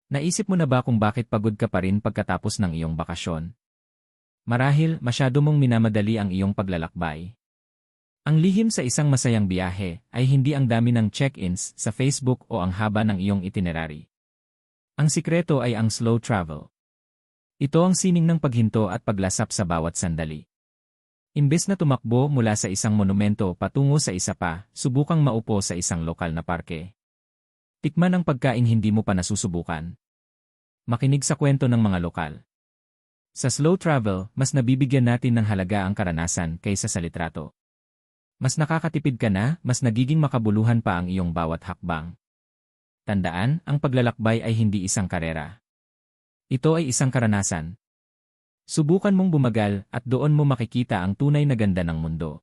Naisip mo na ba kung bakit pagod ka pa rin pagkatapos ng iyong bakasyon? Marahil masyado mong minamadali ang iyong paglalakbay. Ang lihim sa isang masayang biyahe ay hindi ang dami ng check-ins sa Facebook o ang haba ng iyong itinerary. Ang sikreto ay ang slow travel. Ito ang sining ng paghinto at paglasap sa bawat sandali. Imbes na tumakbo mula sa isang monumento patungo sa isa pa, subukang maupo sa isang lokal na parke. Tikman ang pagkaing hindi mo pa nasusubukan. Makinig sa kwento ng mga lokal. Sa slow travel, mas nabibigyan natin ng halaga ang karanasan kaysa sa litrato. Mas nakakatipid ka na, mas nagiging makabuluhan pa ang iyong bawat hakbang. Tandaan, ang paglalakbay ay hindi isang karera. Ito ay isang karanasan. Subukan mong bumagal at doon mo makikita ang tunay na ganda ng mundo.